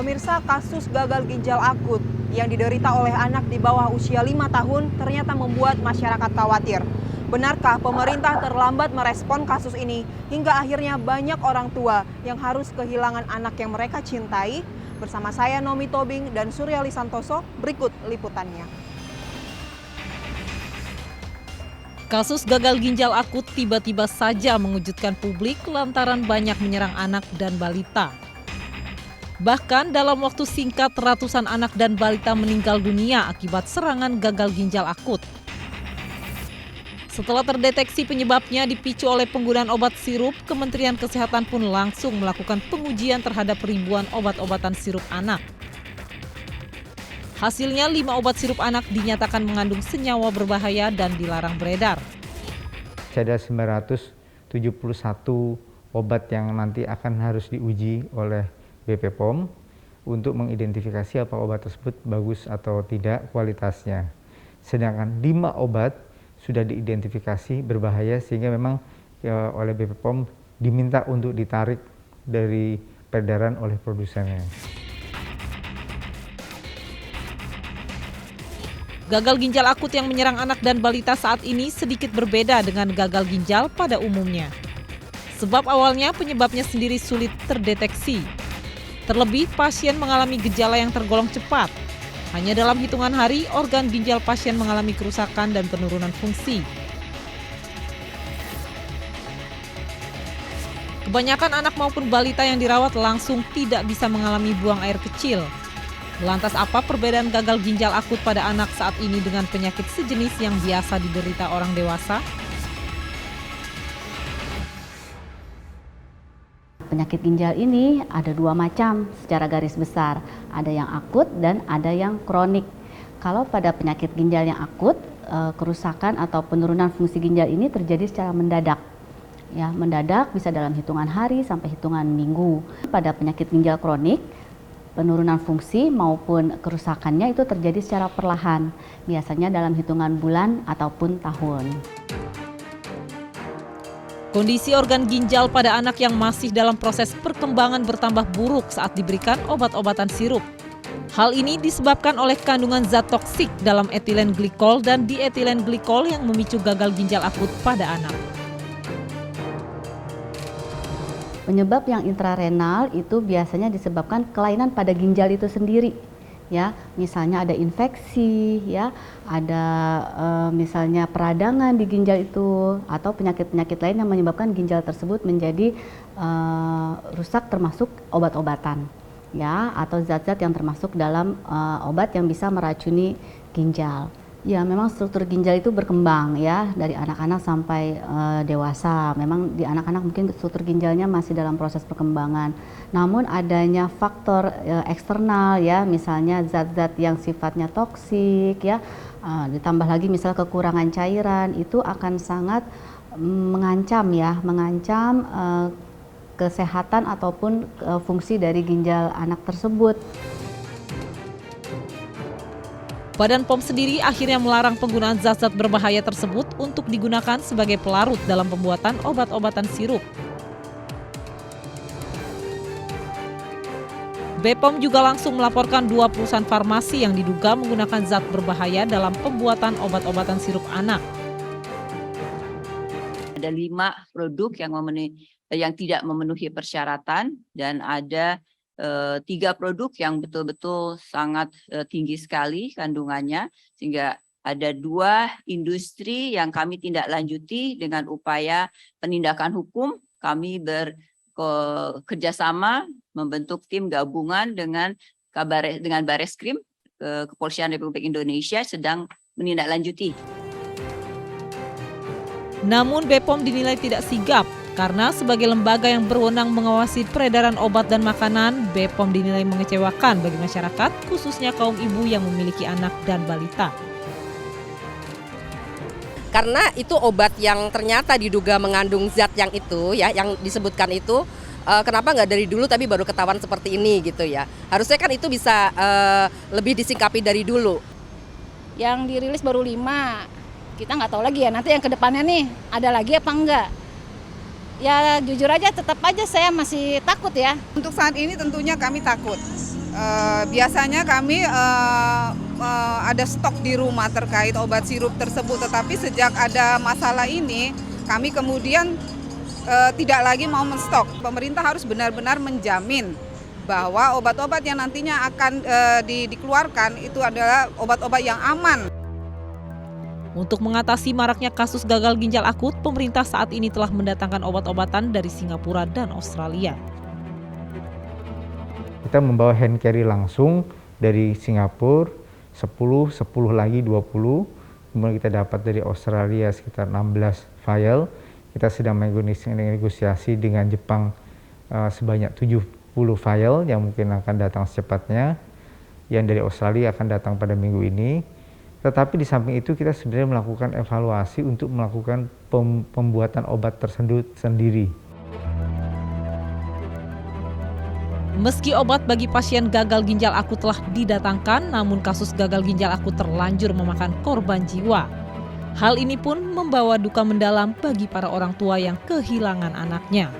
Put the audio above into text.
Pemirsa, kasus gagal ginjal akut yang diderita oleh anak di bawah usia 5 tahun ternyata membuat masyarakat khawatir. Benarkah pemerintah terlambat merespon kasus ini hingga akhirnya banyak orang tua yang harus kehilangan anak yang mereka cintai? Bersama saya Nomi Tobing dan Suryali Santoso, berikut liputannya. Kasus gagal ginjal akut tiba-tiba saja mengejutkan publik lantaran banyak menyerang anak dan balita. Bahkan dalam waktu singkat ratusan anak dan balita meninggal dunia akibat serangan gagal ginjal akut. Setelah terdeteksi penyebabnya dipicu oleh penggunaan obat sirup, Kementerian Kesehatan pun langsung melakukan pengujian terhadap ribuan obat-obatan sirup anak. Hasilnya 5 obat sirup anak dinyatakan mengandung senyawa berbahaya dan dilarang beredar. Ada 971 obat yang nanti akan harus diuji oleh BP POM untuk mengidentifikasi apa obat tersebut bagus atau tidak kualitasnya. Sedangkan 5 obat sudah diidentifikasi berbahaya sehingga memang oleh BP POM diminta untuk ditarik dari peredaran oleh produsennya. Gagal ginjal akut yang menyerang anak dan balita saat ini sedikit berbeda dengan gagal ginjal pada umumnya. Sebab awalnya penyebabnya sendiri sulit terdeteksi. Terlebih pasien mengalami gejala yang tergolong cepat. Hanya dalam hitungan hari, organ ginjal pasien mengalami kerusakan dan penurunan fungsi. Kebanyakan anak maupun balita yang dirawat langsung tidak bisa mengalami buang air kecil. Lantas apa perbedaan gagal ginjal akut pada anak saat ini dengan penyakit sejenis yang biasa diderita orang dewasa? Penyakit ginjal ini ada 2 macam secara garis besar, ada yang akut dan ada yang kronik. Kalau pada penyakit ginjal yang akut, kerusakan atau penurunan fungsi ginjal ini terjadi secara mendadak. Ya, mendadak bisa dalam hitungan hari sampai hitungan minggu. Pada penyakit ginjal kronik, penurunan fungsi maupun kerusakannya itu terjadi secara perlahan, biasanya dalam hitungan bulan ataupun tahun. Kondisi organ ginjal pada anak yang masih dalam proses perkembangan bertambah buruk saat diberikan obat-obatan sirup. Hal ini disebabkan oleh kandungan zat toksik dalam etilen glikol dan dietilen glikol yang memicu gagal ginjal akut pada anak. Penyebab yang intrarenal itu biasanya disebabkan kelainan pada ginjal itu sendiri. Ya, misalnya ada infeksi, ya, ada misalnya peradangan di ginjal itu atau penyakit-penyakit lain yang menyebabkan ginjal tersebut menjadi rusak termasuk obat-obatan, ya, atau zat-zat yang termasuk dalam obat yang bisa meracuni ginjal. Ya, memang struktur ginjal itu berkembang ya dari anak-anak sampai dewasa. Memang di anak-anak mungkin struktur ginjalnya masih dalam proses perkembangan. Namun adanya faktor eksternal ya, misalnya zat-zat yang sifatnya toksik ya, ditambah lagi misalnya kekurangan cairan itu akan sangat mengancam kesehatan ataupun fungsi dari ginjal anak tersebut. Badan POM sendiri akhirnya melarang penggunaan zat-zat berbahaya tersebut untuk digunakan sebagai pelarut dalam pembuatan obat-obatan sirup. BPOM juga langsung melaporkan 2 perusahaan farmasi yang diduga menggunakan zat berbahaya dalam pembuatan obat-obatan sirup anak. Ada 5 produk yang tidak memenuhi persyaratan dan ada 3 produk yang betul-betul sangat tinggi sekali kandungannya, sehingga ada 2 industri yang kami tindak lanjuti dengan upaya penindakan hukum. Kami bekerjasama membentuk tim gabungan dengan Bareskrim, Kepolisian Republik Indonesia sedang menindaklanjuti. Namun BPOM dinilai tidak sigap. Karena sebagai lembaga yang berwenang mengawasi peredaran obat dan makanan, BPOM dinilai mengecewakan bagi masyarakat, khususnya kaum ibu yang memiliki anak dan balita. Karena itu obat yang ternyata diduga mengandung zat yang itu, ya, yang disebutkan itu, kenapa nggak dari dulu tapi baru ketahuan seperti ini gitu ya. Harusnya kan itu bisa lebih disingkapi dari dulu. Yang dirilis baru 5, kita nggak tahu lagi ya nanti yang kedepannya nih ada lagi apa enggak. Ya jujur aja tetap aja saya masih takut ya. Untuk saat ini tentunya kami takut. Biasanya kami ada stok di rumah terkait obat sirup tersebut, tetapi sejak ada masalah ini, kami kemudian tidak lagi mau menstok. Pemerintah harus benar-benar menjamin bahwa obat-obat yang nantinya akan dikeluarkan itu adalah obat-obat yang aman. Untuk mengatasi maraknya kasus gagal ginjal akut, pemerintah saat ini telah mendatangkan obat-obatan dari Singapura dan Australia. Kita membawa hand carry langsung dari Singapura 10 lagi 20, kemudian kita dapat dari Australia sekitar 16 vial. Kita sedang negosiasi dengan Jepang sebanyak 70 vial yang mungkin akan datang secepatnya. Yang dari Australia akan datang pada minggu ini. Tetapi di samping itu kita sebenarnya melakukan evaluasi untuk melakukan pembuatan obat tersebut sendiri. Meski obat bagi pasien gagal ginjal akut telah didatangkan, namun kasus gagal ginjal akut terlanjur memakan korban jiwa. Hal ini pun membawa duka mendalam bagi para orang tua yang kehilangan anaknya.